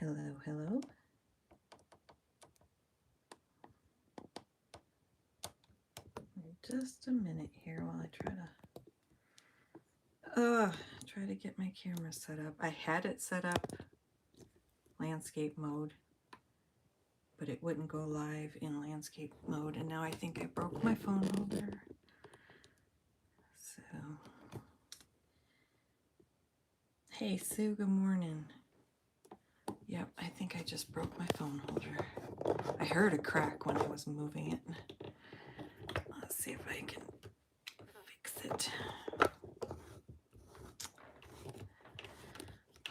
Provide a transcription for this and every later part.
Hello, hello. Just a minute here while I try to get my camera set up. I had it set up landscape mode, but it wouldn't go live in landscape mode, and now I think I broke my phone holder. So, hey Sue, good morning. Yep, I think I just broke my phone holder. I heard a crack when I was moving it. Let's see if I can fix it.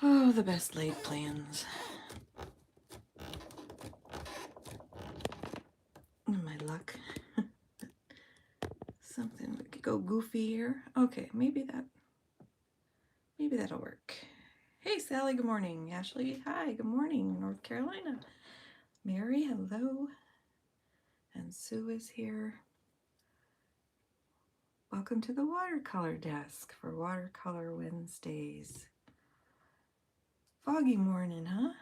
Oh, the best laid plans. My luck. Something that could go goofy here. Okay, maybe that'll work. Hey Sally, good morning. Ashley, hi, good morning. North Carolina. Mary, hello. And Sue is here. Welcome to the watercolor desk for Watercolor Wednesdays. Foggy morning, huh?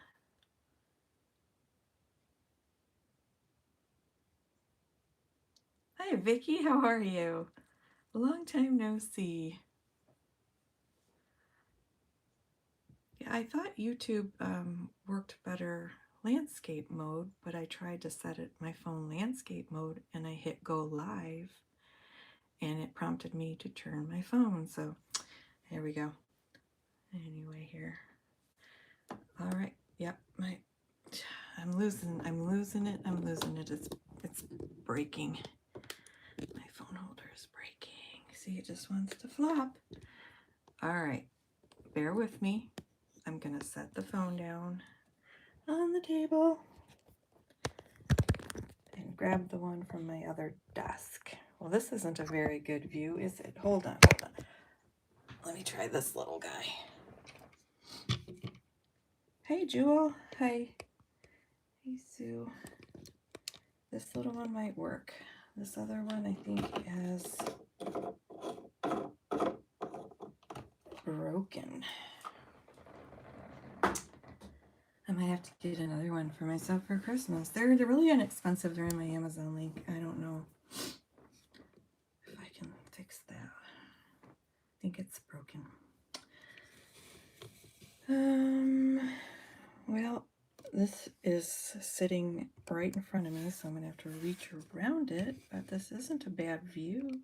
Hi Vicki, how are you? Long time no see. Yeah, I thought YouTube worked better landscape mode, but I tried to set it my phone landscape mode and I hit go live and it prompted me to turn my phone. So here we go. Anyway, here. All right. Yep. I'm losing it. It's breaking. My phone holder is breaking. See, it just wants to flop. All right. Bear with me. I'm going to set the phone down on the table and grab the one from my other desk. Well, this isn't a very good view, is it? Hold on. Let me try this little guy. Hey, Jewel. Hi. Hey, Sue. This little one might work. This other one, I think, has broken. I might have to get another one for myself for Christmas. They're really inexpensive. They're in my Amazon link. I don't know if I can fix that. I think it's broken. Well, this is sitting right in front of me, so I'm going to have to reach around it, but this isn't a bad view.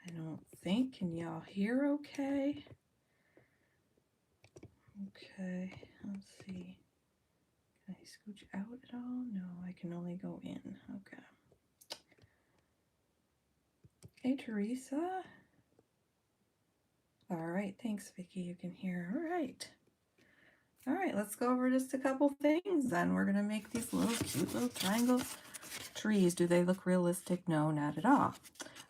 I don't think. Can y'all hear okay? Okay, let's see. Can I scooch out at all? No, I can only go in. Okay. Hey, Teresa. All right, thanks, Vicki. You can hear. All right. All right, let's go over just a couple things then. We're going to make these little cute little triangle trees. Do they look realistic? No, not at all.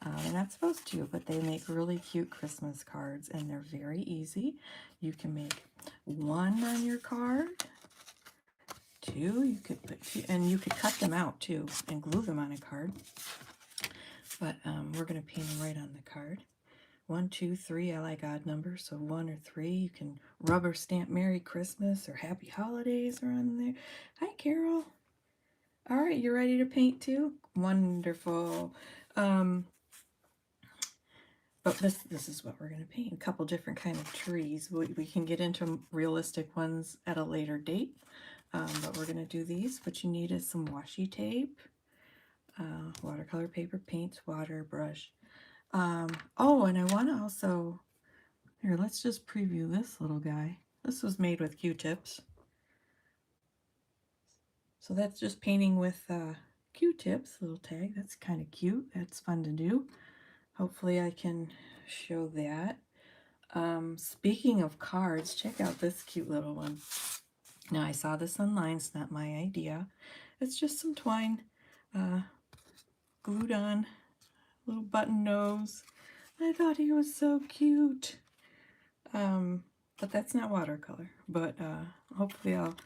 They're not supposed to, but they make really cute Christmas cards, and they're very easy. You can make one on your card, two, you could put two, and you could cut them out too and glue them on a card. But we're going to paint them right on the card. 1, 2, 3, I like odd numbers, so 1 or 3. You can rubber stamp Merry Christmas or Happy Holidays are on there. Hi, Carol. All right, you ready to paint too? Wonderful. But this is what we're going to paint. A couple different kind of trees. We can get into realistic ones at a later date, but we're going to do these. What you need is some washi tape, watercolor paper, paints, water, brush. Oh, and I want to also, here, let's just preview this little guy. This was made with Q-tips. So that's just painting with Q-tips, little tag. That's kind of cute. That's fun to do. Hopefully I can show that. Speaking of cards, check out this cute little one. Now I saw this online. It's not my idea. It's just some twine glued on, little button nose. I thought he was so cute. But that's not watercolor. But hopefully I'll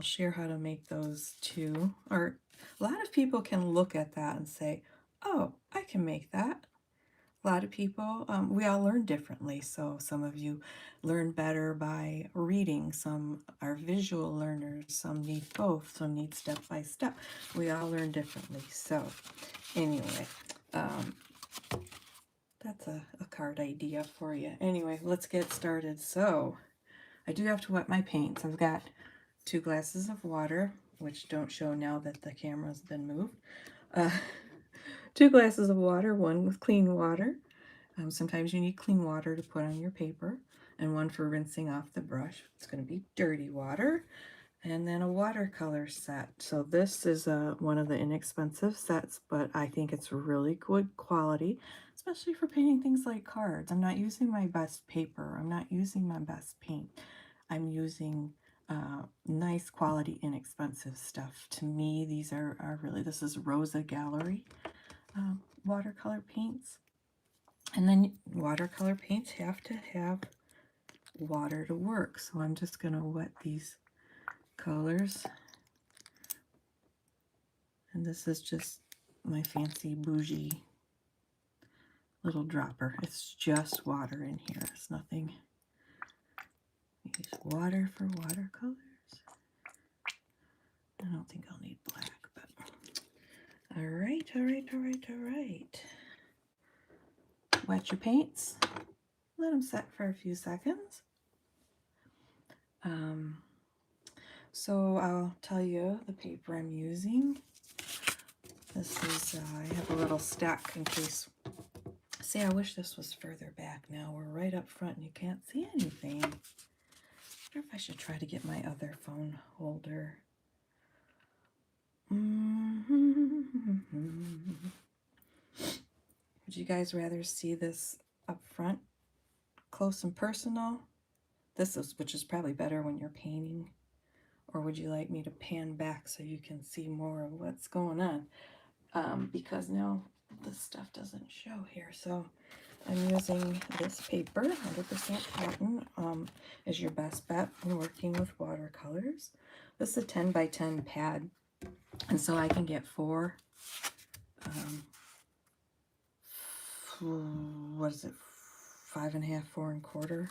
share how to make those too. Or a lot of people can look at that and say, oh, I can make that. A lot of people, we all learn differently. So some of you learn better by reading. Some are visual learners. Some need both. Some need step by step. We all learn differently. So anyway, that's a card idea for you. Anyway, let's get started. So I do have to wet my paints. I've got 2 glasses of water, which don't show now that the camera's been moved. 2 glasses of water, one with clean water. Sometimes you need clean water to put on your paper, and one for rinsing off the brush. It's going to be dirty water. And then a watercolor set. So this is one of the inexpensive sets, but I think it's really good quality, especially for painting things like cards. I'm not using my best paper. I'm not using my best paint. I'm using nice quality, inexpensive stuff. To me, these are really, this is Rosa Gallery watercolor paints. And then watercolor paints have to have water to work. So I'm just going to wet these colors. And this is just my fancy bougie little dropper. It's just water in here. It's nothing. Use water for watercolors. I don't think I'll need black, but all right. Wet your paints. Let them set for a few seconds. So I'll tell you the paper I'm using. This is, I have a little stack in case. See, I wish this was further back now. We're right up front and you can't see anything. I wonder if I should try to get my other phone holder. Would you guys rather see this up front, close and personal? Which is probably better when you're painting. Or would you like me to pan back so you can see more of what's going on? Because now this stuff doesn't show here. So I'm using this paper, 100% cotton, is your best bet when working with watercolors. This is a 10 by 10 pad. And so I can get 4, what is it, 5.5, 4 1/4.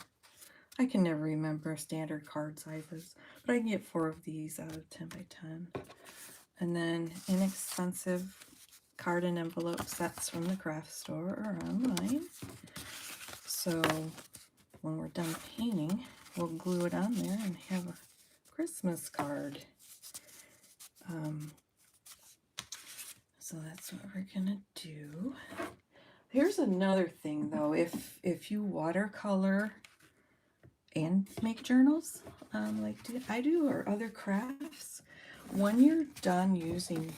I can never remember standard card sizes, but I can get 4 of these out of 10 by 10. And then inexpensive card and envelope sets from the craft store or online. So when we're done painting, we'll glue it on there and have a Christmas card. So that's what we're gonna do. Here's another thing though, if you watercolor and make journals, like I do, or other crafts, when you're done using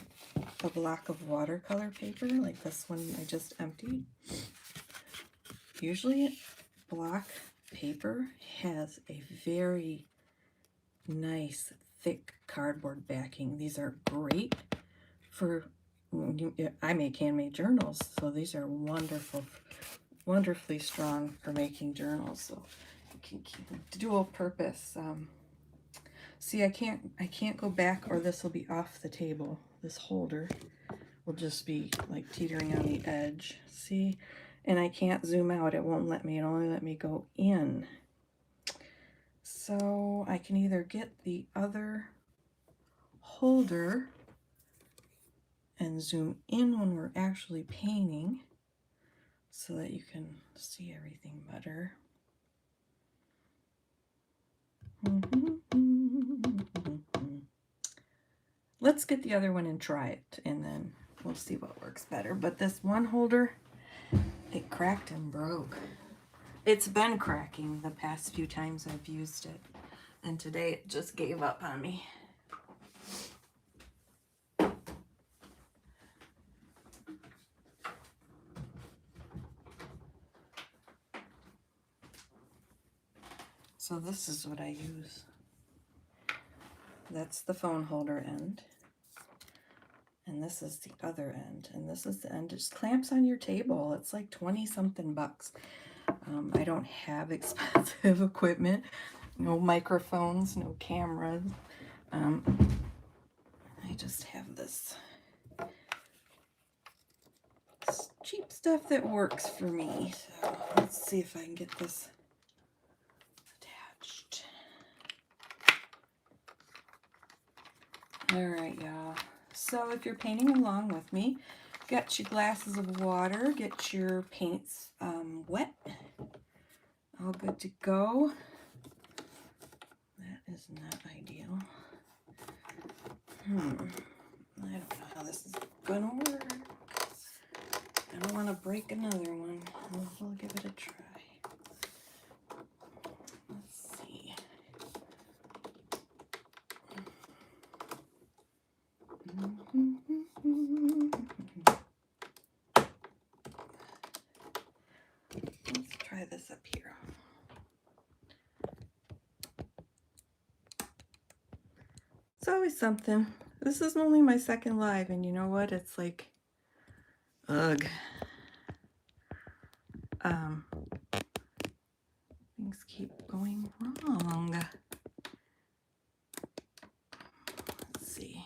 a block of watercolor paper, like this one I just emptied, usually block paper has a very nice thick cardboard backing. These are great for, I make handmade journals, so these are wonderfully strong for making journals. So you can keep dual purpose. See, I can't go back, or this will be off the table. This holder will just be like teetering on the edge. See, and I can't zoom out. It won't let me. It only let me go in. So I can either get the other holder and zoom in when we're actually painting so that you can see everything better. Let's get the other one and try it, and then we'll see what works better. But this one holder, it cracked and broke. It's been cracking the past few times I've used it, and today it just gave up on me. So this is what I use. That's the phone holder end. And this is the other end. And this is the end. It just clamps on your table. It's like 20-something bucks. I don't have expensive equipment. No microphones, no cameras. I just have this. It's cheap stuff that works for me. So let's see if I can get this attached. All right, y'all. So if you're painting along with me, get your glasses of water, get your paints wet. All good to go. That is not ideal. I don't know how this is gonna work. I don't want to break another one. We'll give it a try. Let's see. Let's try this up here. It's always something. This is only my second live, and you know what? It's like, ugh. Things keep going wrong. Let's see.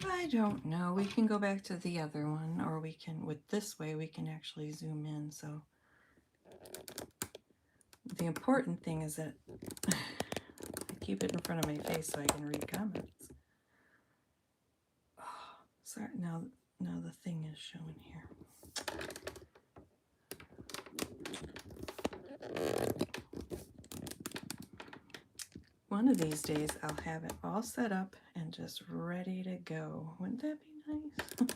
I don't know. We can go back to the other one, or we can, with this way, we can actually zoom in. So the important thing is that I keep it in front of my face so I can read comments. Oh, sorry, now the thing is showing here. One of these days I'll have it all set up and just ready to go. Wouldn't that be nice?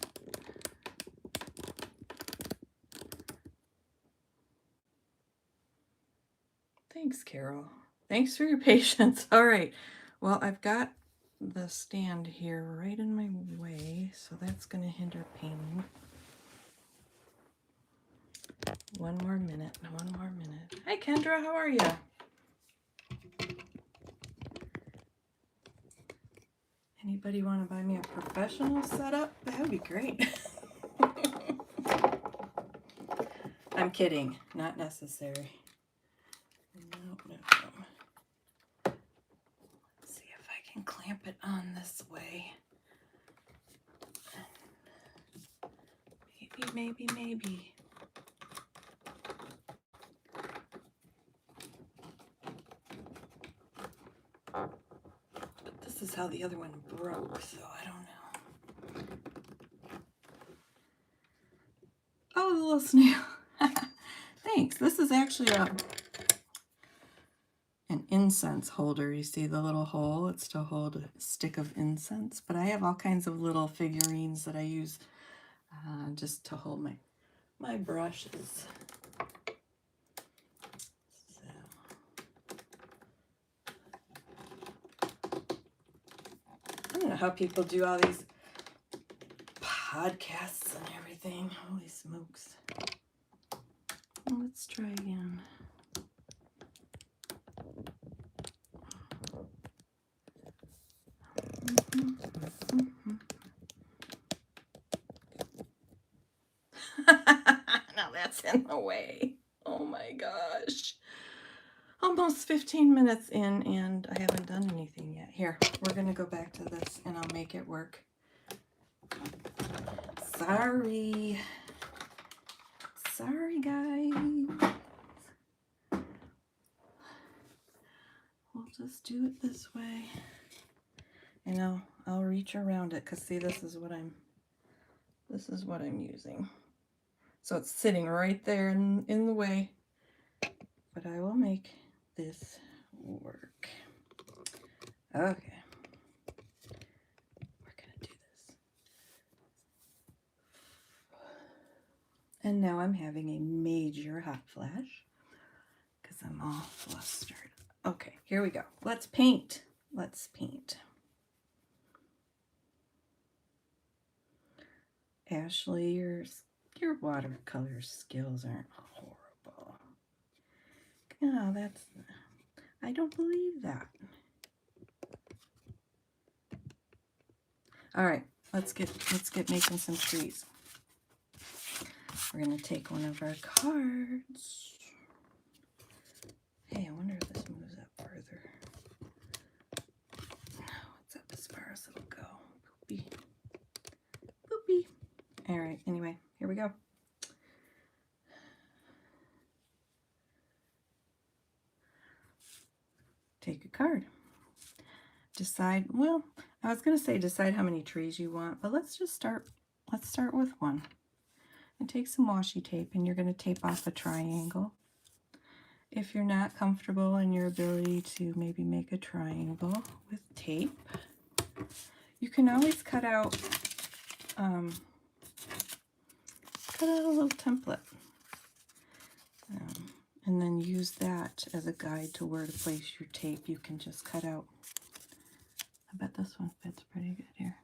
Thanks, Carol. Thanks for your patience. All right. Well, I've got the stand here right in my way, so that's going to hinder painting. One more minute. Hi, Kendra. How are you? Anybody want to buy me a professional setup? That would be great. I'm kidding. Not necessary. No. Let's see if I can clamp it on this way. Maybe. But this is how the other one broke, so I don't know. Oh, the little snail. Thanks. This is actually an incense holder. You see the little hole? It's to hold a stick of incense. But I have all kinds of little figurines that I use just to hold my brushes. So. I don't know how people do all these podcasts and everything. Holy smokes. Let's try again. Now that's in the way. Oh my gosh. Almost 15 minutes in and I haven't done anything yet. Here, we're going to go back to this and I'll make it work. Sorry guys. We'll just do it this way. And I'll reach around it because see, this is what I'm using. So it's sitting right there in the way. But I will make this work. Okay. We're going to do this. And now I'm having a major hot flash because I'm all flustered. Okay, here we go. Let's paint. Ashley, your watercolor skills aren't horrible. Oh, I don't believe that. All right, let's get making some trees. We're gonna take one of our cards. Hey, I wonder if this moves up further. Boopy. Boopy. All right, anyway, here we go. Take a card. Decide, well, I was going to say decide how many trees you want, but let's start with one. And take some washi tape, and you're going to tape off a triangle. If you're not comfortable in your ability to maybe make a triangle with tape, you can always cut out a little template, and then use that as a guide to where to place your tape. You can just cut out. I bet this one fits pretty good here.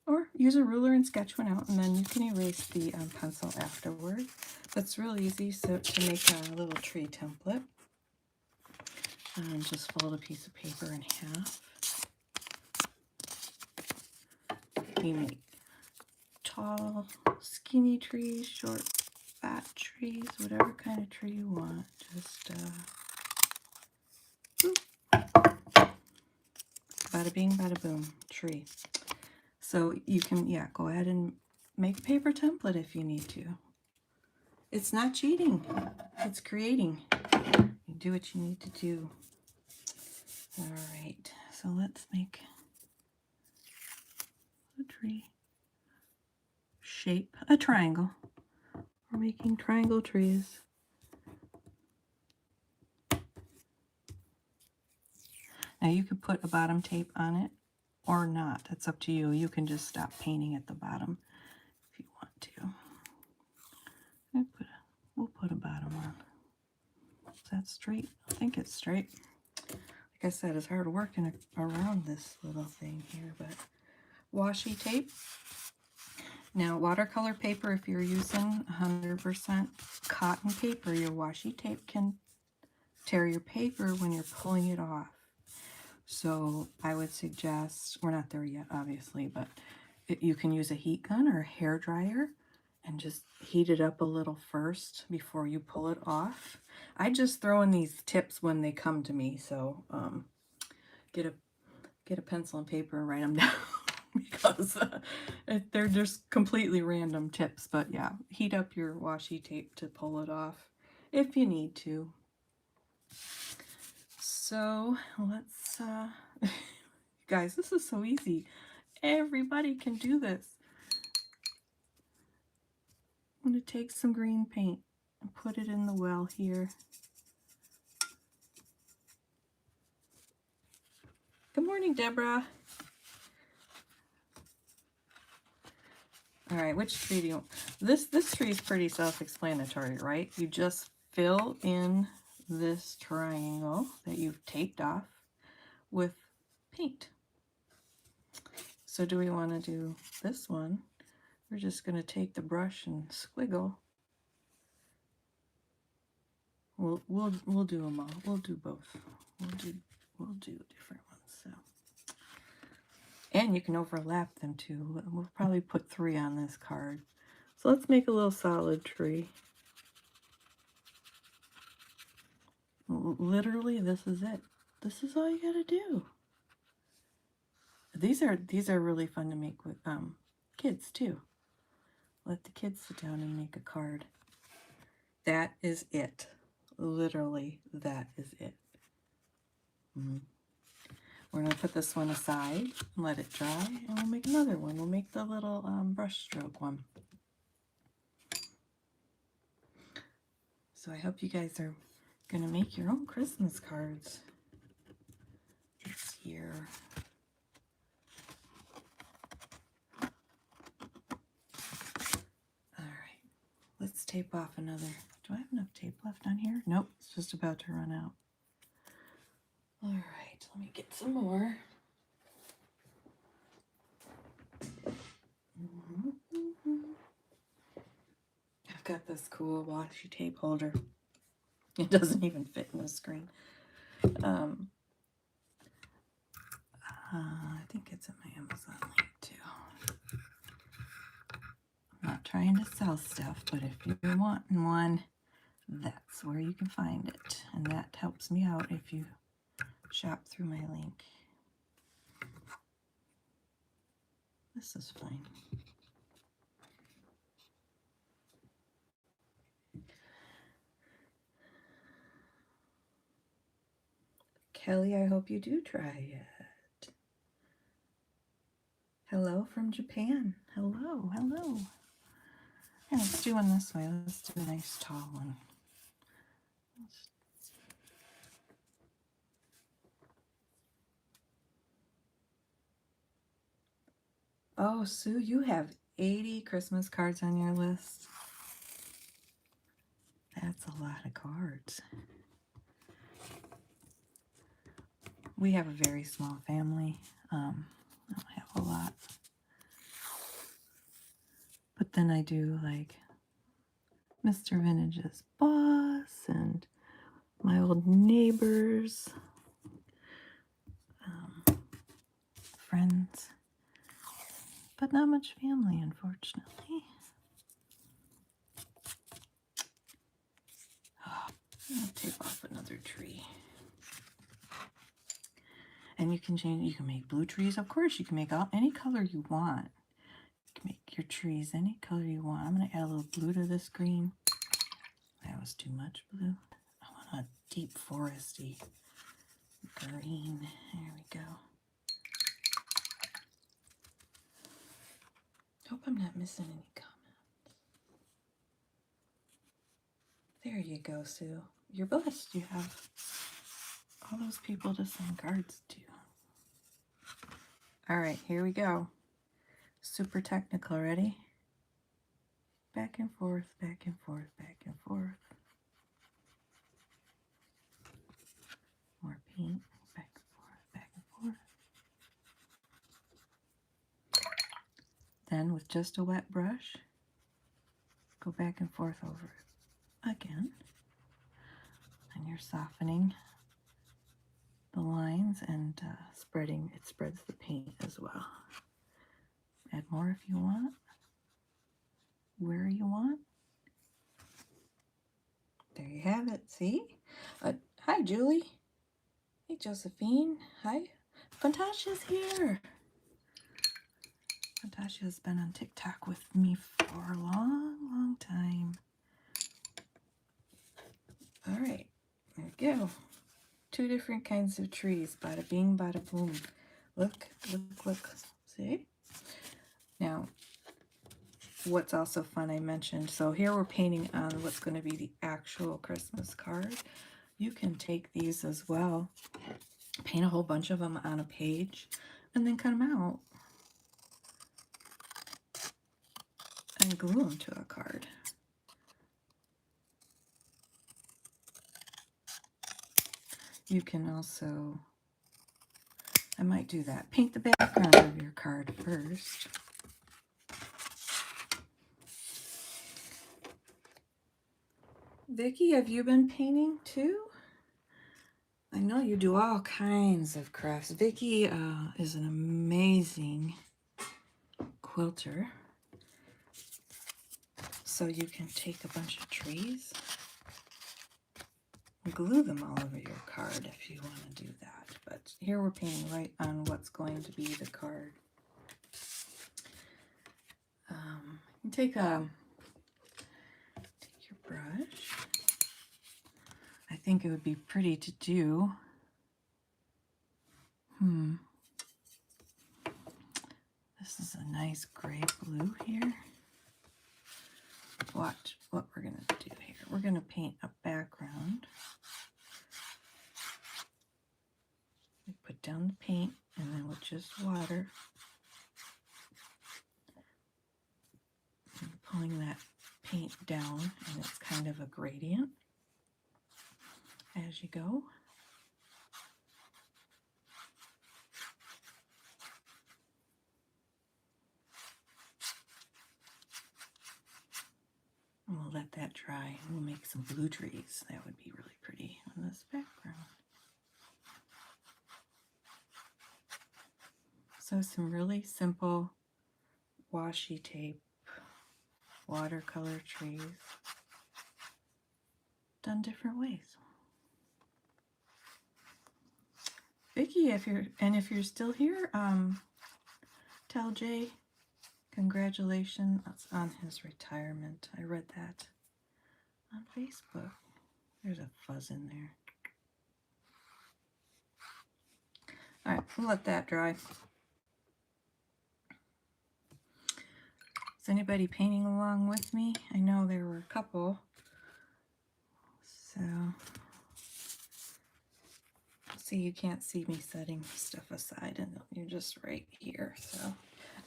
Or use a ruler and sketch one out, and then you can erase the pencil afterward. That's real easy. So to make a little tree template, just fold a piece of paper in half. You make tall, skinny trees, short, fat trees, whatever kind of tree you want. Just bada bing, bada boom, tree. So you can, yeah, go ahead and make a paper template if you need to. It's not cheating, it's creating. You do what you need to do. All right, so let's make a tree shape, a triangle. We're making triangle trees. Now you could put a bottom tape on it or not. It's up to you. You can just stop painting at the bottom if you want to. We'll put a bottom on. Is that straight? I think it's straight. Like I said, it's hard working around this little thing here, but washi tape. Now, watercolor paper, if you're using 100% cotton paper, your washi tape can tear your paper when you're pulling it off. So I would suggest, we're not there yet, obviously, but you can use a heat gun or a hair dryer and just heat it up a little first before you pull it off. I just throw in these tips when they come to me, so get a pencil and paper and write them down because they're just completely random tips. But yeah, heat up your washi tape to pull it off if you need to. So let's, guys, this is so easy. Everybody can do this. I'm going to take some green paint and put it in the well here. Good morning, Deborah. All right, which tree do you want? This tree is pretty self-explanatory, right? You just fill in this triangle that you've taped off with paint. So do we want to do this one? We're just going to take the brush and squiggle. We'll do them all. We'll do both. We'll do different ones. So, and you can overlap them too. We'll probably put 3 on this card. So let's make a little solid tree. Literally, this is it. This is all you gotta do. These are really fun to make with kids too. Let the kids sit down and make a card. That is it. Literally, that is it. We're going to put this one aside and let it dry, and we'll make another one. We'll make the little brush stroke one. So I hope you guys are going to make your own Christmas cards this year. Let's tape off another. Do I have enough tape left on here? Nope, it's just about to run out. All right, let me get some more. I've got this cool washi tape holder. It doesn't even fit in the screen. I think it's in my Amazon link too. I'm not trying to sell stuff, but if you're wanting one, that's where you can find it. And that helps me out if you shop through my link. This is fine. Kelly, I hope you do try it. Hello from Japan. Hello, hello. Yeah, let's do one this way. Let's do a nice tall one. Oh, Sue, you have 80 Christmas cards on your list. That's a lot of cards. We have a very small family. I don't have a lot. But then I do like Mr. Vintage's boss and my old neighbors, friends, but not much family, unfortunately. Oh, I'm gonna take off another tree. And you can change, you can make blue trees. Of course, you can make any color you want. You can make your trees any color you want. I'm gonna add a little blue to this green. That was too much blue. I want a deep foresty green. There we go. Hope I'm not missing any comments. There you go, Sue. You're blessed. You have all those people to send cards to. All right, here we go. Super technical. Ready? Back and forth, back and forth, back and forth. More paint. Back and forth, back and forth. Then with just a wet brush, go back and forth over it again. And you're softening the lines and spreading, it spreads the paint as well. Add more if you want, where you want. There you have it, see? Hi, Julie. Hey, Josephine. Hi. Fantasha's here. Fantasha's been on TikTok with me for a long, long time. All right, there we go. 2 different kinds of trees. Bada bing, bada boom. Look, look, look. See? Now, what's also fun, I mentioned, so here we're painting on what's going to be the actual Christmas card. You can take these as well, paint a whole bunch of them on a page, and then cut them out and glue them to a card. You can also, I might do that, paint the background of your card first. Vicki, have you been painting too? I know you do all kinds of crafts. Vicki is an amazing quilter. So you can take a bunch of trees and glue them all over your card if you want to do that. But here we're painting right on what's going to be the card. You take your brush. I think it would be pretty to do. This is a nice gray blue here. Watch what we're going to do here. We're going to paint a background. We put down the paint, and then with just water, and pulling that paint down, and it's kind of a gradient as you go. And we'll let that dry. We'll make some blue trees. That would be really pretty on this background. So some really simple washi tape watercolor trees done different ways. Vicki, if you're still here, tell Jay Congratulations on his retirement. I read that on Facebook. There's a fuzz in there. All right, we'll let that dry. Is anybody painting along with me? I know there were a couple. So, see, you can't see me setting stuff aside, and you're just right here. So,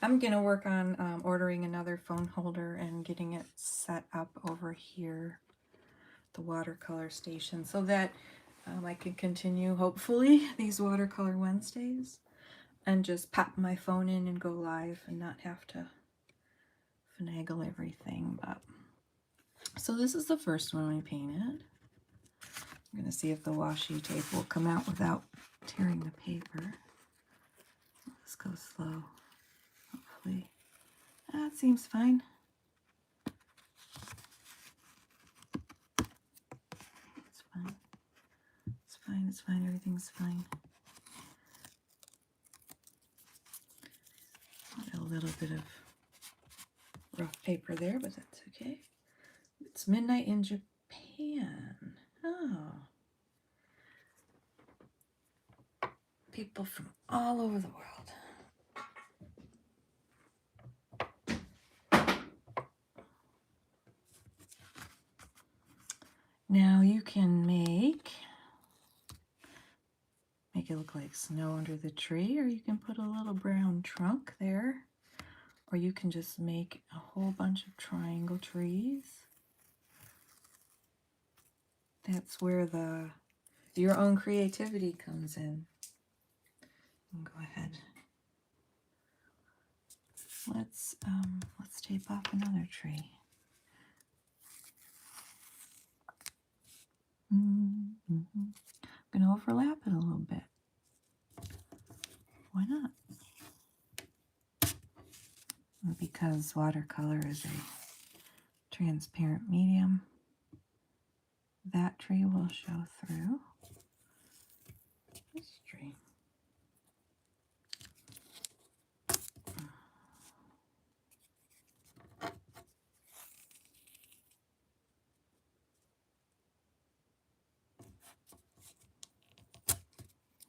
I'm going to work on ordering another phone holder and getting it set up over here, the watercolor station, so that I can continue, hopefully, these Watercolor Wednesdays and just pop my phone in and go live and not have to finagle everything. But so this is the first one we painted. I'm going to see if the washi tape will come out without tearing the paper. Let's go slow. Hopefully. That seems fine. It's fine. It's fine. It's fine. Everything's fine. A little bit of rough paper there, but that's okay. It's midnight in Japan. Oh. People from all over the world. Now you can make it look like snow under the tree, or you can put a little brown trunk there, or you can just make a whole bunch of triangle trees. That's where your own creativity comes in. Go ahead. Let's tape off another tree. I'm gonna overlap it a little bit. Why not? Because watercolor is a transparent medium, that tree will show through this tree.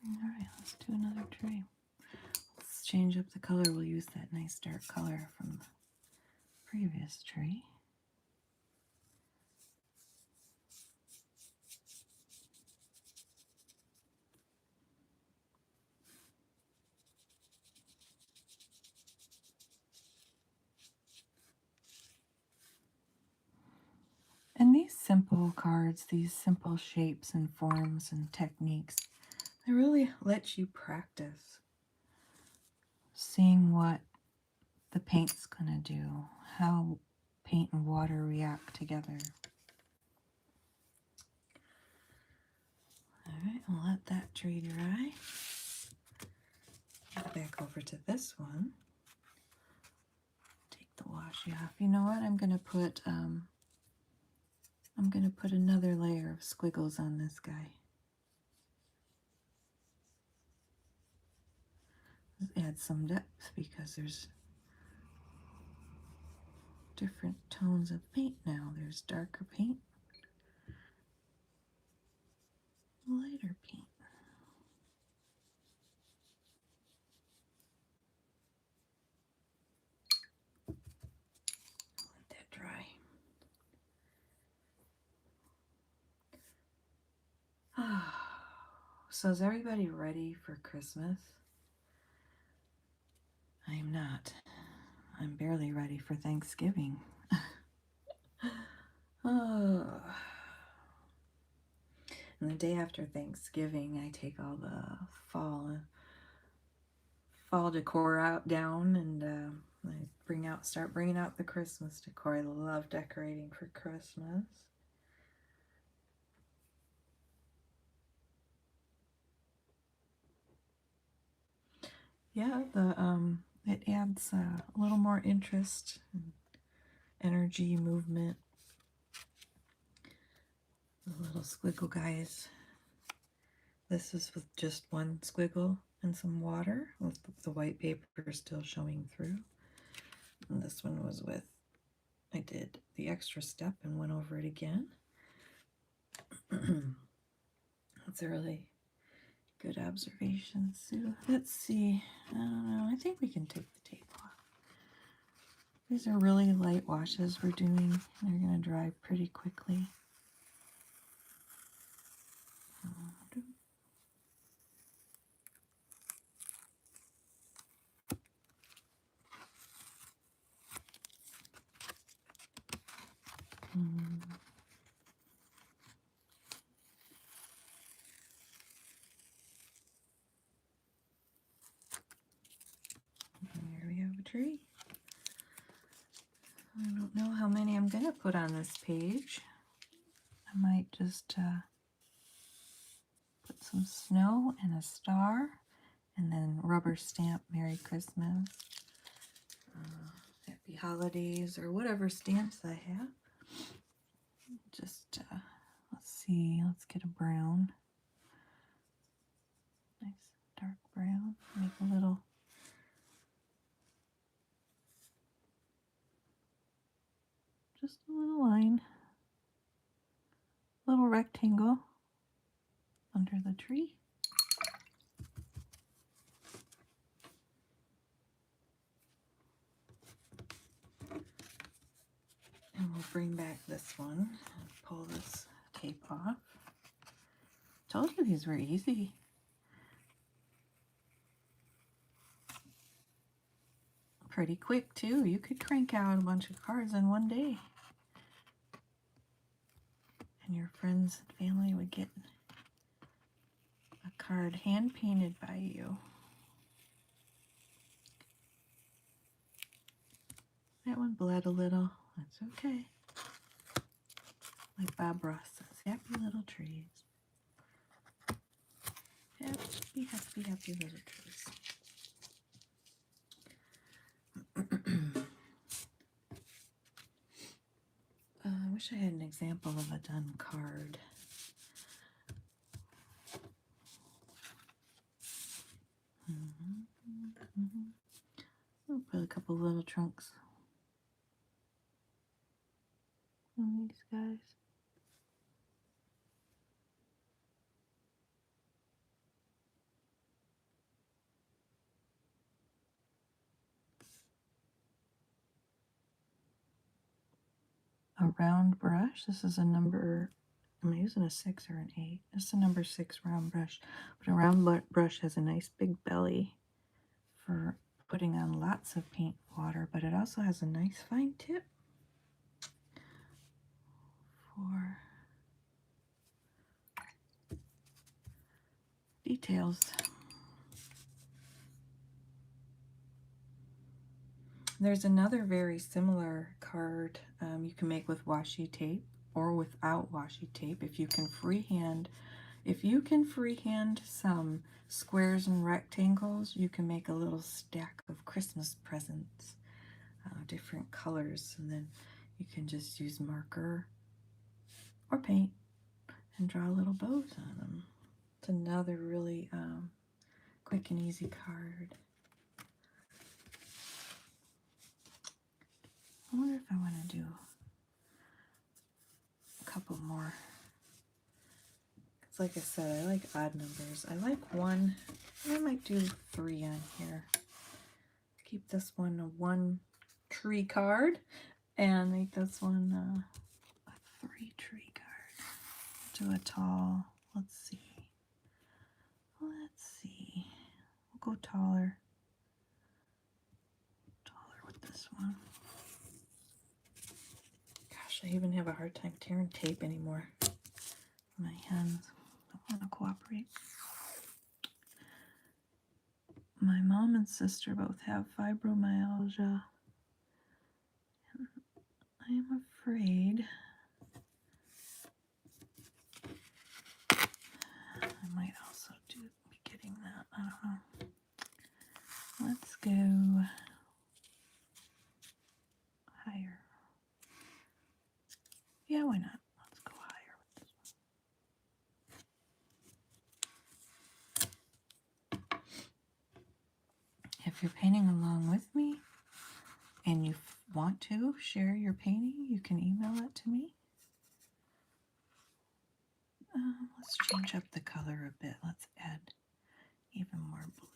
All right, let's do another tree. Let's change up the color. We'll use that nice dark color from the previous tree. And these simple cards, these simple shapes and forms and techniques, they really let you practice seeing what the paint's gonna do, how paint and water react together. All right, I'll let that tree dry. Get back over to this one. Take the washi off. You know what? I'm gonna put another layer of squiggles on this guy. Add some depth because there's different tones of paint now. There's darker paint, lighter paint. Let that dry. So is everybody ready for Christmas? I am not. I'm barely ready for Thanksgiving. Oh. And the day after Thanksgiving, I take all the fall decor down, and I start bringing out the Christmas decor. I love decorating for Christmas. Yeah, it adds a little more interest, and energy, movement. The little squiggle guys. This is with just one squiggle and some water, with the white paper still showing through. And this one was with, I did the extra step and went over it again. That's a really good observation, Sue. Let's see. I don't know. I think we can take the tape off. These are really light washes we're doing. They're going to dry pretty quickly. Here we have a tree. I don't know how many I'm going to put on this page. I might just put some snow and a star, and then rubber stamp Merry Christmas, Happy Holidays, or whatever stamps I have. Just, let's see, let's get a brown. Nice dark brown. Make a little just a little line, little rectangle under the tree. And we'll bring back this one and pull this tape off. Told you these were easy. Pretty quick too. You could crank out a bunch of cards in one day. And your friends and family would get a card hand painted by you. That one bled a little. That's okay. Like Bob Ross says, happy little trees. Happy, happy, happy little trees. I wish I had an example of a done card. I'll put a couple little trunks on these guys. A round brush. This is a number, am I using a 6 or an 8? This is a number 6 round brush. But a round brush has a nice big belly for putting on lots of paint water, but it also has a nice fine tip for details. There's another very similar card you can make with washi tape or without washi tape. If you can freehand some squares and rectangles, you can make a little stack of Christmas presents, different colors, and then you can just use marker or paint and draw little bows on them. It's another really quick and easy card. I wonder if I want to do a couple more. It's like I said, I like odd numbers. I like 1. I might do 3 on here. Keep this one a 1 tree card, and make this one a 3 tree card. Do a tall. Let's see. We'll go taller. Taller with this one. Gosh, I even have a hard time tearing tape anymore. My hands don't want to cooperate. My mom and sister both have fibromyalgia. And I am afraid I might also be getting that. I don't know. Let's go higher. Yeah, why not? Let's go higher with this one. If you're painting along with me and you want to share your painting, you can email it to me. Let's change up the color a bit. Let's add even more blue.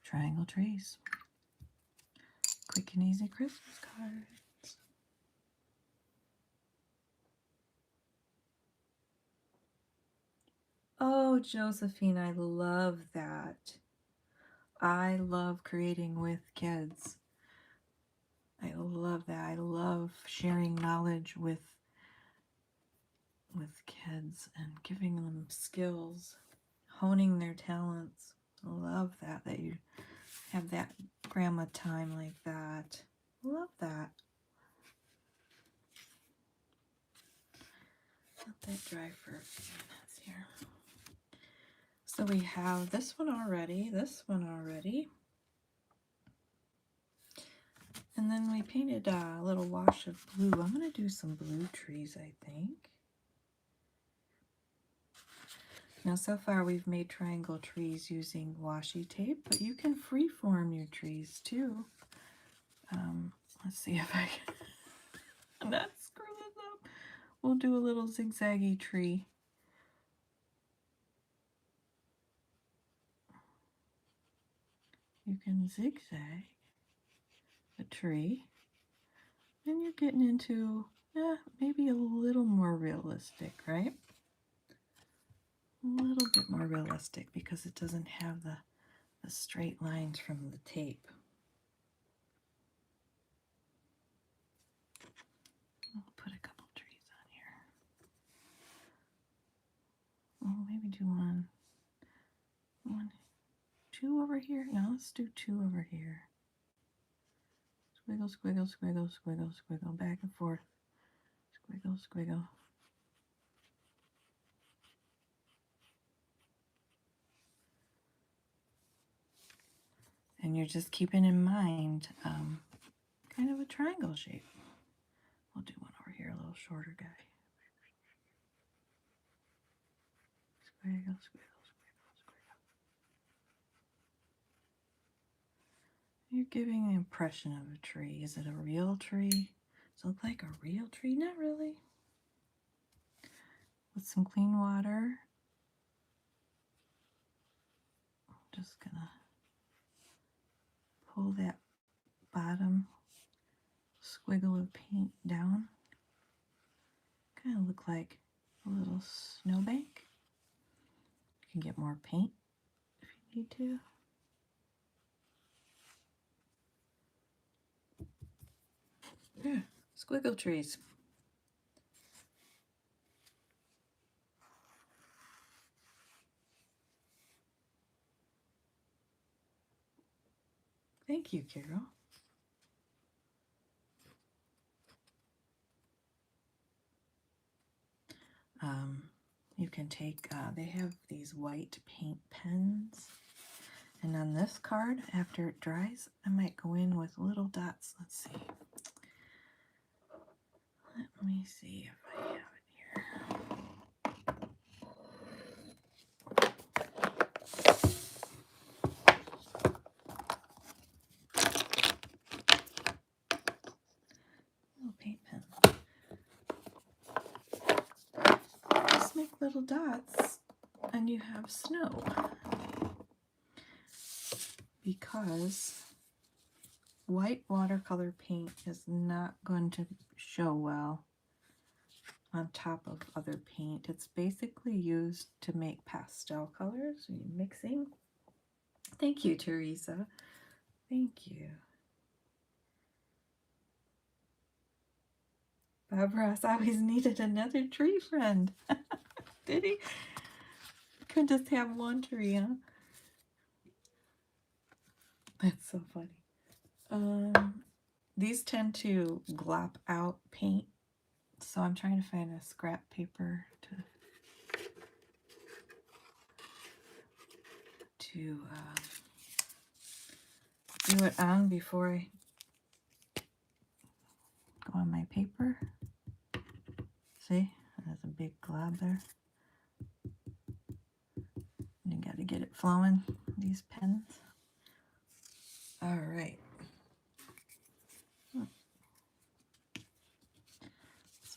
Triangle trees. Quick and easy Christmas cards. Oh, Josephine, I love that. I love creating with kids. I love that. I love sharing knowledge with kids and giving them skills, honing their talents. I love that you have that grandma time like that. Love that. Let that dry for a few minutes here. So we have this one already, and then we painted a little wash of blue. I'm going to do some blue trees, I think. Now, so far we've made triangle trees using washi tape, but you can freeform your trees too. Let's see if I can not screw this up. We'll do a little zigzaggy tree. You can zigzag a tree, and you're getting into maybe a little more realistic, right? A little bit more realistic because it doesn't have the straight lines from the tape. I'll put a couple trees on here. Oh, maybe do one, two over here. No, let's do two over here. Squiggle, squiggle, squiggle, squiggle, squiggle, back and forth. Squiggle, squiggle. And you're just keeping in mind kind of a triangle shape. We'll do one over here, a little shorter guy. Squiggle, squiggle, squiggle, squiggle. You're giving the impression of a tree. Is it a real tree? Does it look like a real tree? Not really. With some clean water. I'm just gonna pull that bottom squiggle of paint down. Kind of look like a little snowbank. You can get more paint if you need to. Yeah, squiggle trees. Thank you, Carol. You can take, they have these white paint pens. And on this card, after it dries, I might go in with little dots. Let's see. Let me see if I have it here. Little paint pen. Just make little dots and you have snow. Because white watercolor paint is not going to show well on top of other paint. It's basically used to make pastel colors. Are you mixing? Thank you, Teresa. Thank you. Bob Ross always needed another tree friend. Did he? Couldn't just have one tree, huh? That's so funny. These tend to glop out paint, so I'm trying to find a scrap paper to do it on before I go on my paper. See, there's a big glob there. You got to get it flowing, these pens. All right. Let's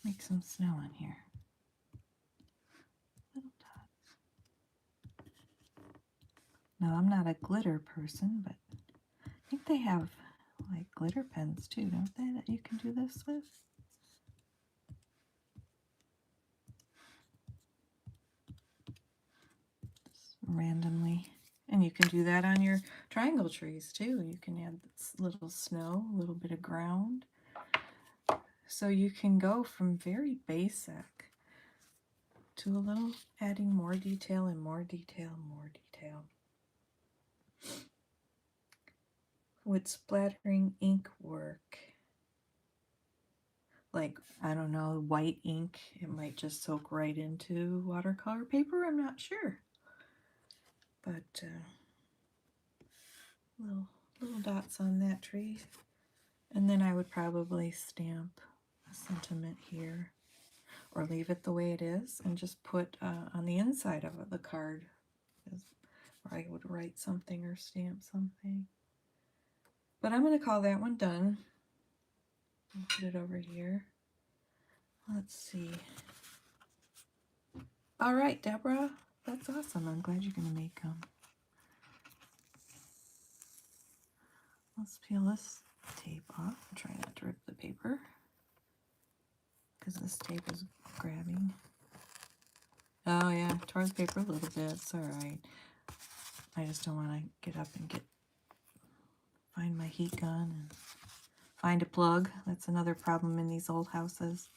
make some snow in here. Little dots. No, I'm not a glitter person, but I think they have like glitter pens too, don't they, that you can do this with? Just randomly. And you can do that on your triangle trees too. You can add this little snow, a little bit of ground. So you can go from very basic to a little adding more detail and more detail and more detail. Would splattering ink work? Like, I don't know, white ink, it might just soak right into watercolor paper, I'm not sure. But little dots on that tree. And then I would probably stamp a sentiment here, or leave it the way it is and just put on the inside of the card where I would write something or stamp something. But I'm going to call that one done. I'll put it over here. Let's see. All right, Deborah, that's awesome. I'm glad you're going to make them. Let's peel this tape off. I'm trying not to rip the paper because this tape is grabbing. Oh yeah, tore the paper a little bit. It's all right. I just don't want to get up and find my heat gun and find a plug. That's another problem in these old houses.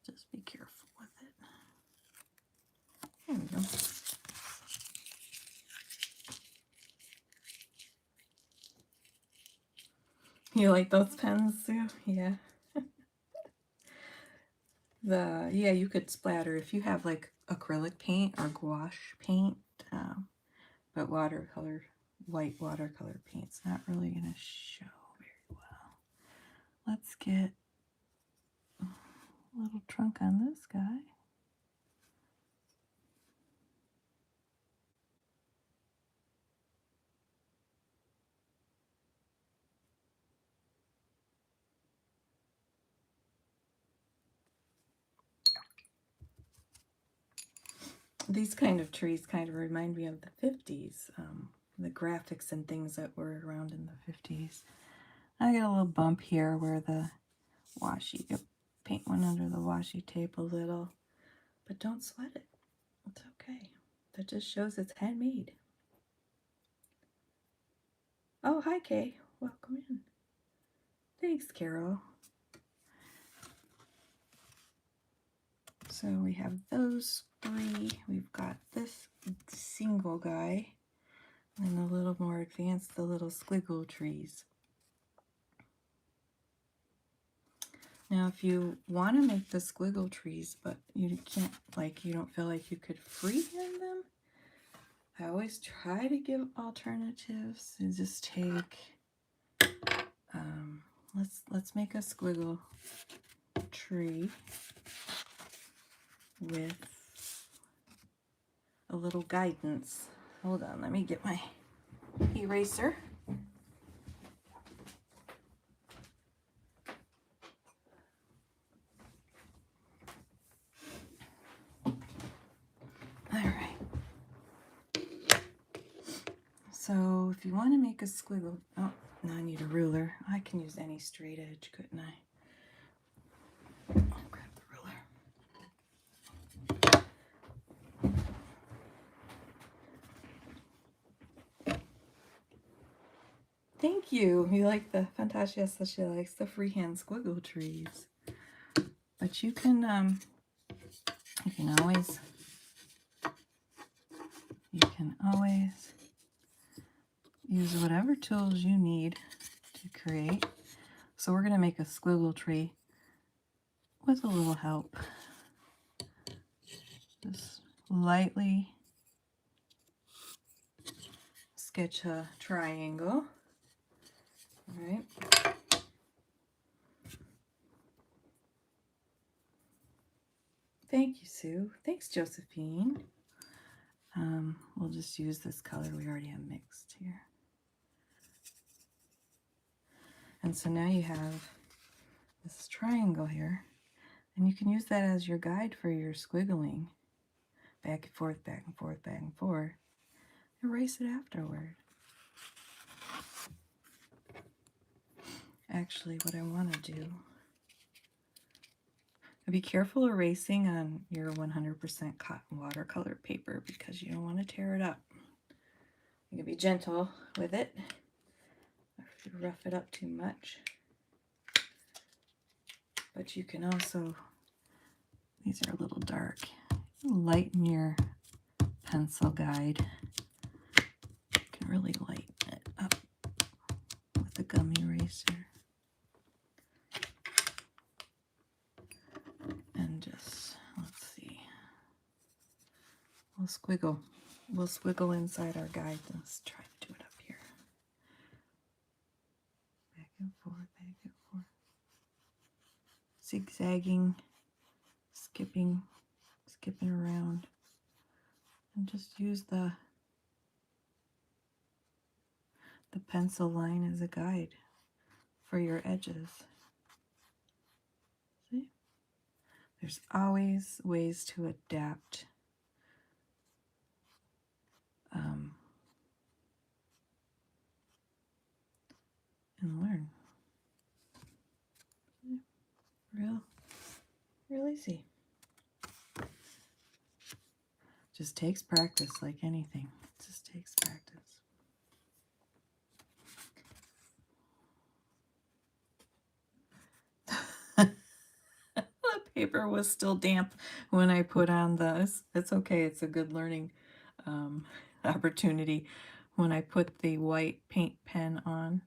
Just be careful with it. There we go. You like those pens, Sue? Yeah. Yeah, you could splatter if you have like acrylic paint or gouache paint, but white watercolor paint's not really going to show very well. Let's get a little trunk on this guy. These kind of trees kind of remind me of the 50s, the graphics and things that were around in the 50s. I got a little bump here where the washi, paint went under the washi tape a little, but don't sweat it. It's okay. That just shows it's handmade. Oh, hi, Kay. Welcome in. Thanks, Carol. So we have those three. We've got this single guy, and a little more advanced, the little squiggle trees. Now, if you want to make the squiggle trees, but you can't, like, you don't feel like you could freehand them, I always try to give alternatives and just take, let's make a squiggle tree with a little guidance. Hold on, let me get my eraser. So if you want to make a squiggle, oh, now I need a ruler. I can use any straight edge, couldn't I? I'll grab the ruler. Thank you. You like the Fantasia says she likes the freehand squiggle trees. But you can always use whatever tools you need to create. So we're going to make a squiggle tree with a little help. Just lightly sketch a triangle. All right. Thank you, Sue. Thanks, Josephine. We'll just use this color we already have mixed here. And so now you have this triangle here, and you can use that as your guide for your squiggling. Back and forth, back and forth, back and forth. Erase it afterward. Actually, what I want to do, be careful erasing on your 100% cotton watercolor paper because you don't want to tear it up. You can be gentle with it, or if you rough it up too much. But you can also, these are a little dark, lighten your pencil guide. You can really lighten it up with a gummy eraser. And just, let's see, we'll squiggle inside our guide. Let's try to do it up here. Back and forth, back and forth. Zigzagging, skipping around. And just use the pencil line as a guide for your edges. See? There's always ways to adapt. And learn. Real easy. Just takes practice like anything. It just takes practice. The paper was still damp when I put on this. It's okay. It's a good learning opportunity. When I put the white paint pen on,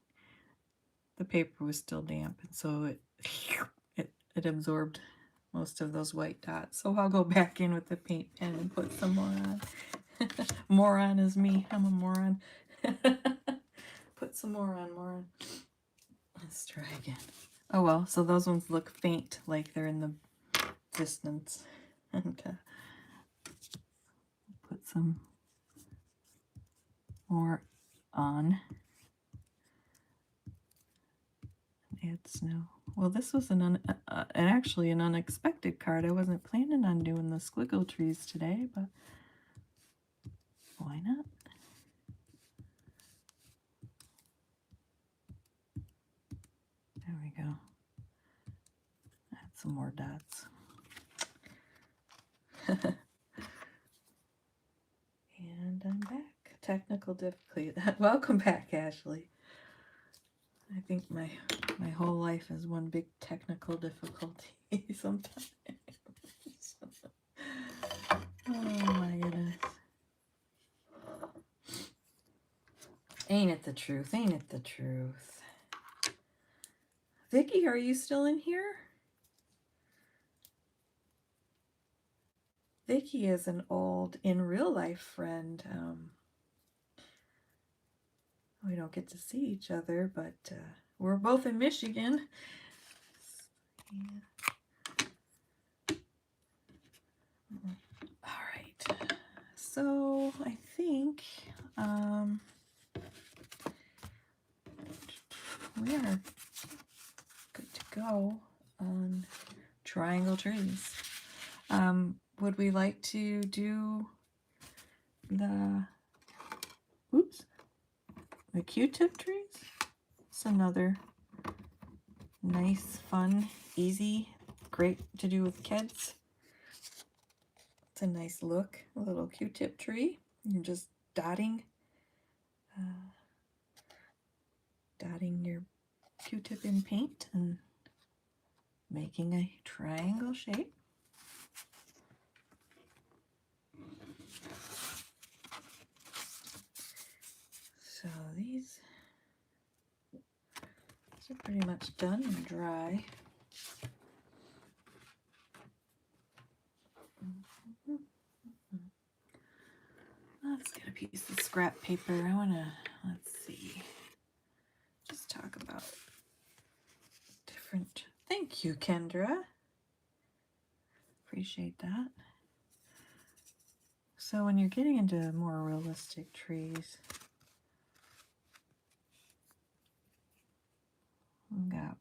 the paper was still damp, and so it absorbed most of those white dots. So I'll go back in with the paint pen and put some more on. Moron is me. I'm a moron. Put some more on. Let's try again. Oh well, so those ones look faint, like they're in the distance. And put some more on. Add snow. Well, this was actually an unexpected card. I wasn't planning on doing the squiggle trees today, but why not? There we go. Add some more dots. And I'm back. Technical difficulty. Welcome back, Ashley. I think my whole life is one big technical difficulty sometimes. Oh my goodness. Ain't it the truth? Ain't it the truth? Vicki, are you still in here? Vicki is an old, in real life friend. We don't get to see each other, but we're both in Michigan. All right. So I think we are good to go on triangle trees. Would we like to do the Q-tip trees? It's another nice, fun, easy, great to do with kids. It's a nice look, a little Q-tip tree. You're just dotting your Q-tip in paint and making a triangle shape. So these are pretty much done and dry. Let's get a piece of scrap paper. I want to, let's see, just talk about different. Thank you, Kendra. Appreciate that. So when you're getting into more realistic trees, we've got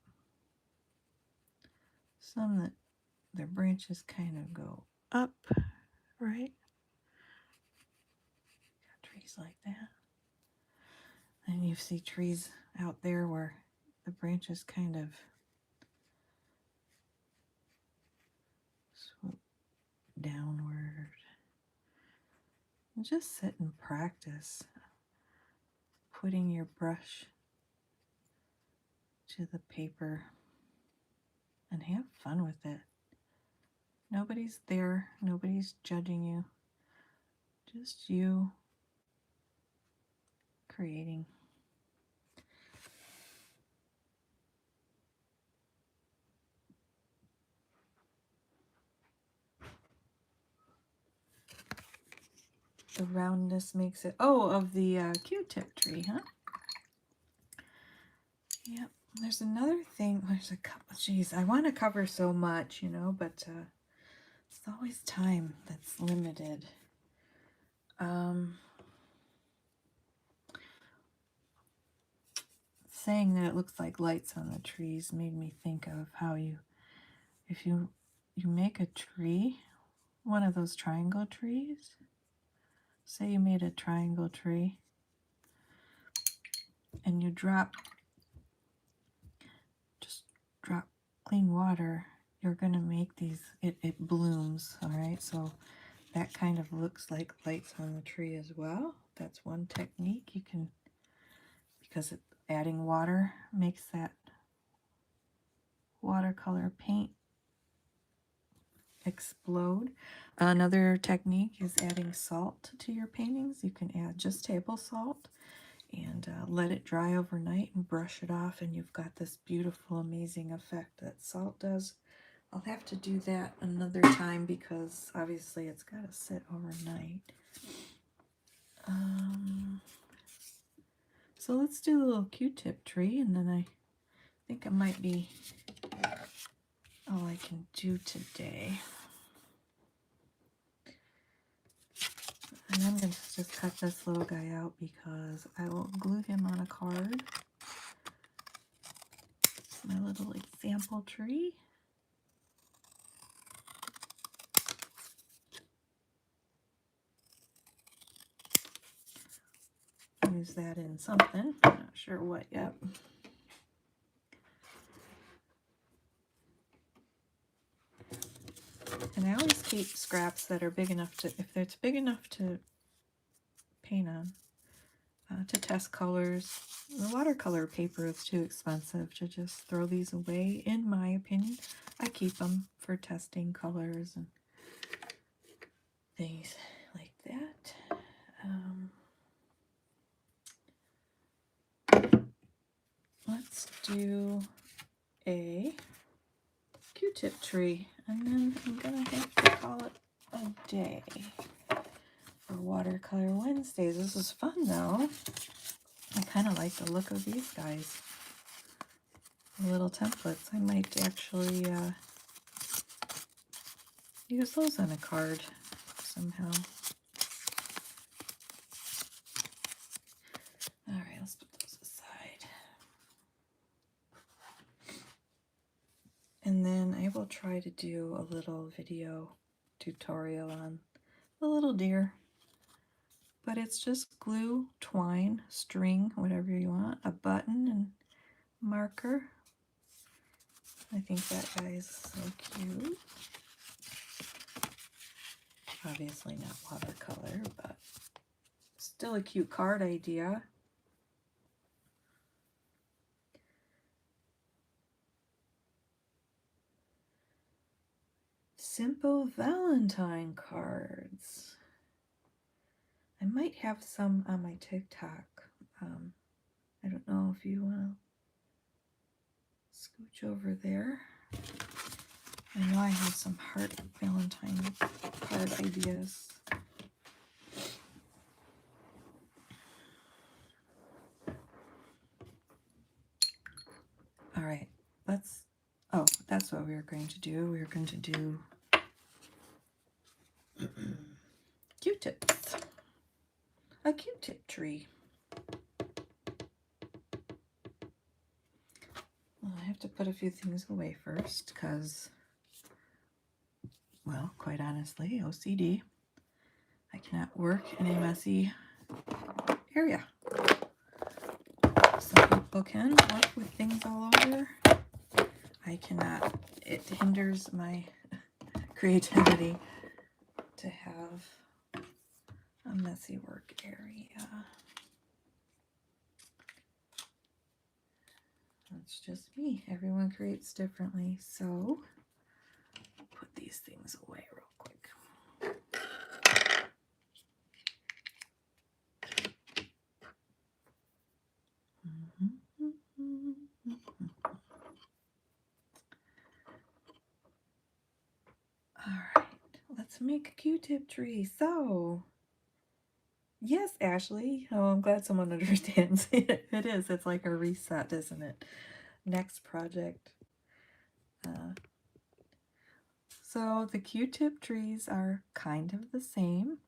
some that their branches kind of go up, right? Got trees like that. And you see trees out there where the branches kind of swoop downward. And just sit and practice putting your brush to the paper and have fun with it. Nobody's there, nobody's judging you, just you creating. The roundness makes it, oh, of the Q-tip tree, huh? Yep. There's another thing, there's a couple, geez, I want to cover so much, you know, but it's always time that's limited. Saying that it looks like lights on the trees made me think of how if you make a tree, one of those triangle trees, say you made a triangle tree, and you just drop clean water, you're going to make these, it blooms, all right? So that kind of looks like lights on the tree as well. That's one technique you can, because adding water makes that watercolor paint explode. Another technique is adding salt to your paintings. You can add just table salt and let it dry overnight and brush it off, and you've got this beautiful, amazing effect that salt does. I'll have to do that another time because obviously it's got to sit overnight. So let's do a little Q-tip tree, and then I think it might be all I can do today. And I'm going to just cut this little guy out because I will glue him on a card. My little example tree. Use that in something. I'm not sure what yet. And I always keep scraps that are big enough to, if it's big enough to paint on, to test colors. The watercolor paper is too expensive to just throw these away, in my opinion. I keep them for testing colors and things like that. Let's do a Q-tip tree, and then I'm gonna have to call it a day for Watercolor Wednesdays. This is fun though. I kind of like the look of these guys. The little templates. I might actually use those on a card somehow. All right, let's put those aside. And then I will try to do a little video tutorial on the little deer. But it's just glue, twine, string, whatever you want, a button, and marker. I think that guy is so cute. Obviously not watercolor, but still a cute card idea. Simple Valentine cards. I might have some on my TikTok. I don't know if you want to scooch over there. I know I have some heart Valentine card ideas. oh, that's what we were going to do. We were going to do Q-tips. A Q-tip tree. Well, I have to put a few things away first because, well, quite honestly, OCD. I cannot work in a messy area. Some people can work with things all over. I cannot. It hinders my creativity to have a messy work area. That's just me. Everyone creates differently. So, put these things away real quick. All right, let's make a Q-tip tree. So, yes, Ashley. Oh, I'm glad someone understands. It is. It's like a reset, isn't it? Next project. So the Q-tip trees are kind of the same.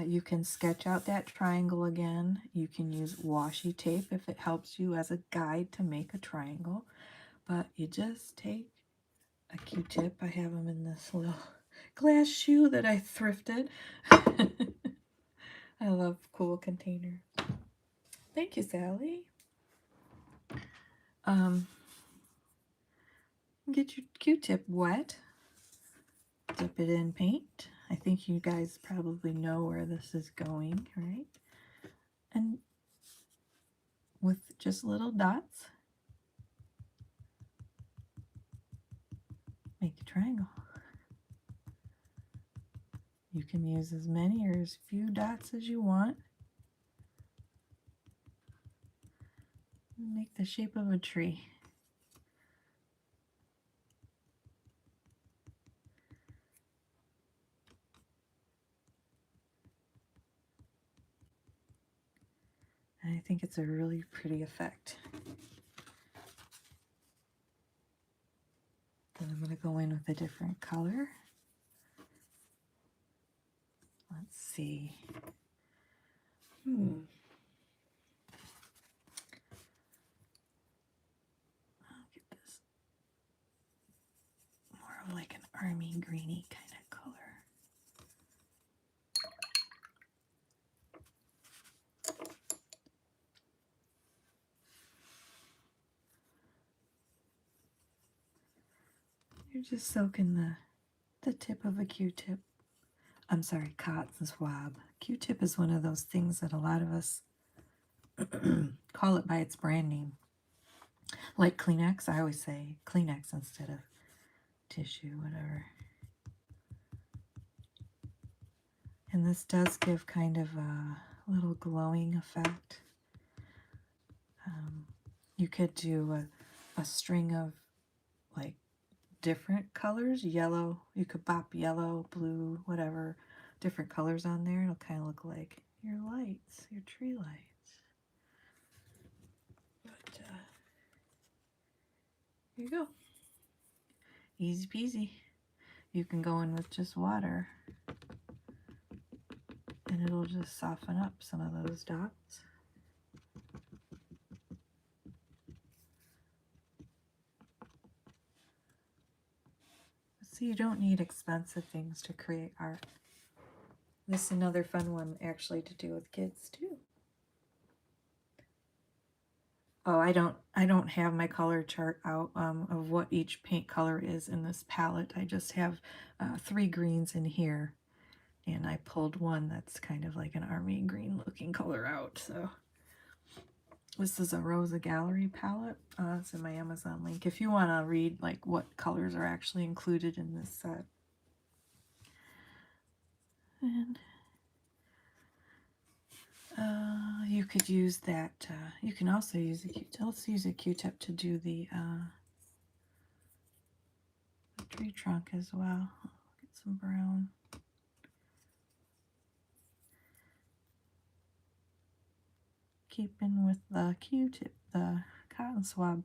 You can sketch out that triangle again. You can use washi tape if it helps you as a guide to make a triangle. But you just take a Q-tip. I have them in this little glass shoe that I thrifted. I love cool containers. Thank you, Sally. Get your Q-tip wet. Dip it in paint. I think you guys probably know where this is going, right? And with just little dots, make a triangle. You can use as many or as few dots as you want. Make the shape of a tree. And I think it's a really pretty effect. Then I'm going to go in with a different color. Let's see. I'll get this more of like an army greeny kind of color. You're just soaking the tip of a Q-tip. I'm sorry, cotton swab. Q-tip is one of those things that a lot of us call it by its brand name. Like Kleenex, I always say Kleenex instead of tissue, whatever. And this does give kind of a little glowing effect. You could do a string of like different colors, yellow. You could bop yellow, blue, whatever, different colors on there. It'll kind of look like your lights, your tree lights. But here you go. Easy peasy. You can go in with just water and it'll just soften up some of those dots. So you don't need expensive things to create art. This is another fun one actually to do with kids too. Oh, I don't have my color chart out of what each paint color is in this palette. I just have 3 greens in here, and I pulled one that's kind of like an army green looking color out. So this is a Rosa Gallery palette. It's in my Amazon link if you want to read like what colors are actually included in this set. And you could use that. You can also use a Q-tip. Let's use a Q-tip to do the tree trunk as well. Get some brown. Keeping with the Q-tip, the cotton swab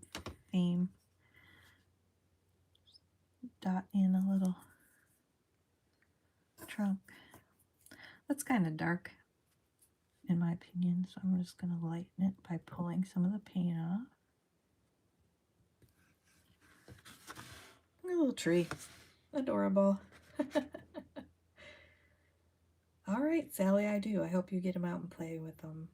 theme. dot in a little trunk. That's kind of dark in my opinion, so I'm just going to lighten it by pulling some of the paint off. A little tree. Adorable. All right, Sally, I do. I hope you get them out and play with them.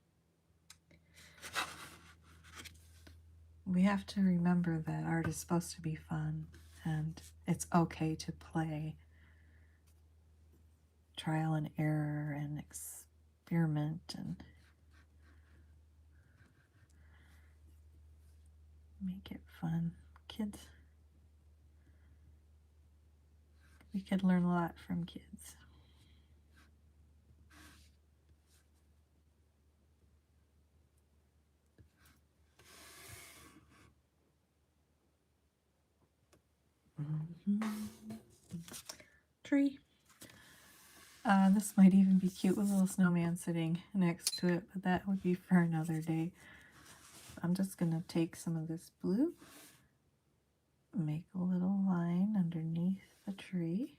We have to remember that art is supposed to be fun, and it's okay to play, trial and error, and experiment, and make it fun. Kids, we could learn a lot from kids. Tree. This might even be cute with a little snowman sitting next to it, but that would be for another day. I'm just going to take some of this blue, make a little line underneath the tree,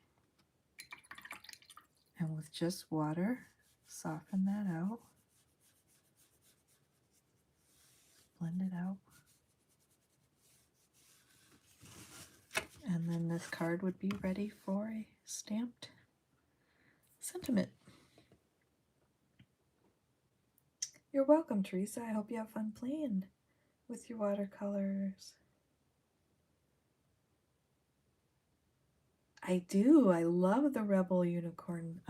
and with just water, soften that out, blend it out. And then this card would be ready for a stamped sentiment. You're welcome, Teresa. I hope you have fun playing with your watercolors. I do. I love the Rebel Unicorn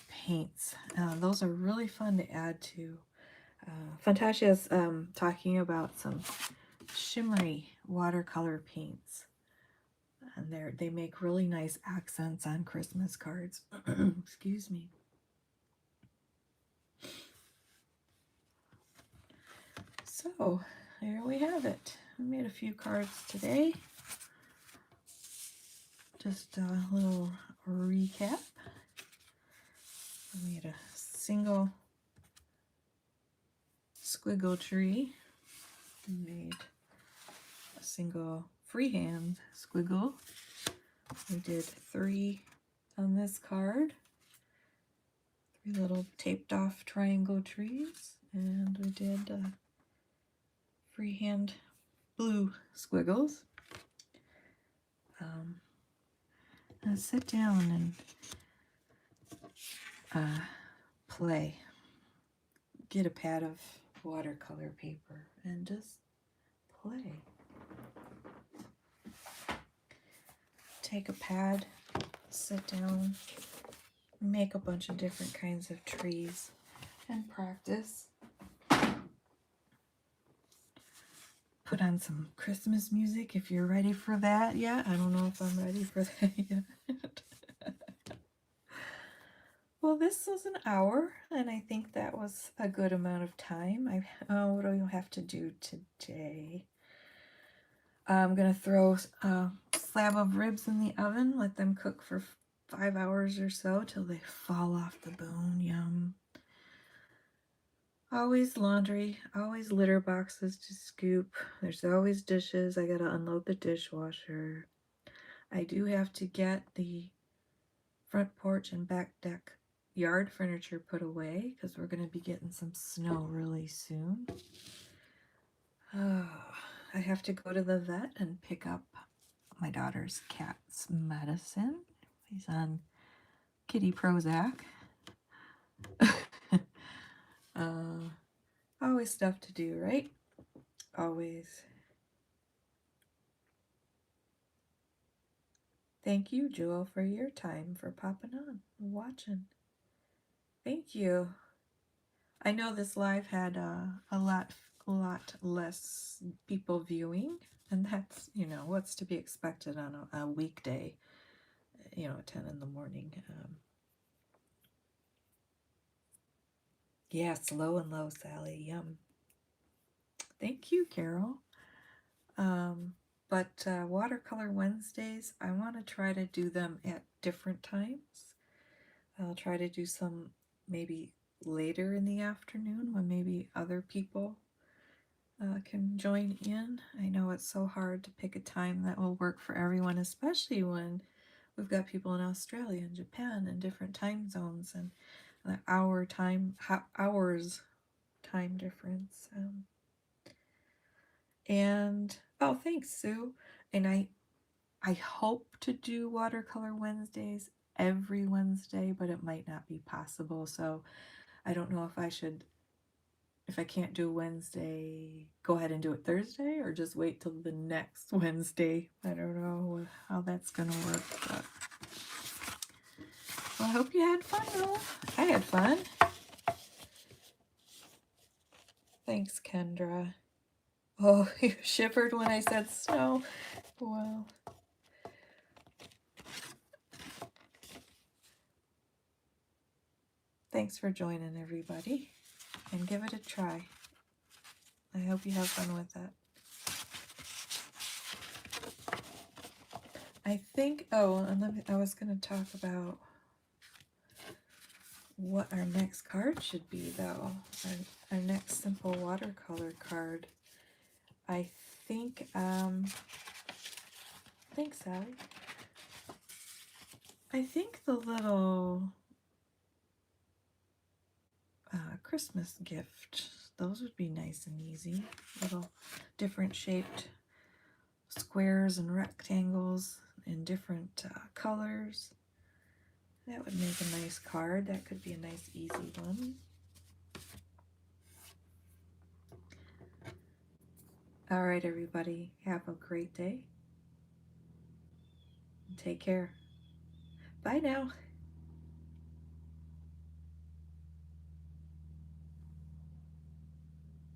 paints. Those are really fun to add to. Fantasia's talking about some shimmery watercolor paints. And they make really nice accents on Christmas cards. Excuse me. So, there we have it. I made a few cards today. Just a little recap. I made a single squiggle tree. I made a single freehand squiggle. We did 3 on this card. 3 little taped off triangle trees. And we did freehand blue squiggles. Now sit down and play. Get a pad of watercolor paper and just play. Take a pad, sit down, make a bunch of different kinds of trees and practice. Put on some Christmas music if you're ready for that yet. I don't know if I'm ready for that yet. Well, this was an hour, and I think that was a good amount of time. What do you have to do today? I'm going to throw a slab of ribs in the oven, let them cook for 5 hours or so till they fall off the bone. Yum. Always laundry, always litter boxes to scoop. There's always dishes. I gotta unload the dishwasher. I do have to get the front porch and back deck yard furniture put away because we're gonna be getting some snow really soon. I have to go to the vet and pick up my daughter's cat's medicine. He's on kitty Prozac. Always stuff to do, right? Always. Thank you, Jewel, for your time, for popping on and watching. Thank you. I know this live had a lot less people viewing, and that's, what's to be expected on a weekday, at 10 in the morning. Yeah, slow and low, Sally. Yum. Thank you, Carol. But Watercolor Wednesdays, I want to try to do them at different times. I'll try to do some maybe later in the afternoon when maybe other people can join in. I know it's so hard to pick a time that will work for everyone, especially when we've got people in Australia and Japan and different time zones and the hours time difference. And oh, thanks, Sue. And I hope to do Watercolor Wednesdays every Wednesday, but it might not be possible. So I don't know if I can't do Wednesday, go ahead and do it Thursday or just wait till the next Wednesday. I don't know how that's going to work. But well, I hope you had fun, though. I had fun. Thanks, Kendra. Oh, you shivered when I said snow. Well, thanks for joining, everybody, and give it a try. I hope you have fun with it. I think, oh, and I was going to talk about what our next card should be, though. Our next simple watercolor card. I think, thanks, Sally. I think the little Christmas gift, those would be nice and easy. Little different shaped squares and rectangles in different colors. That would make a nice card. That could be a nice easy one. All right, everybody, have a great day. Take care. Bye now.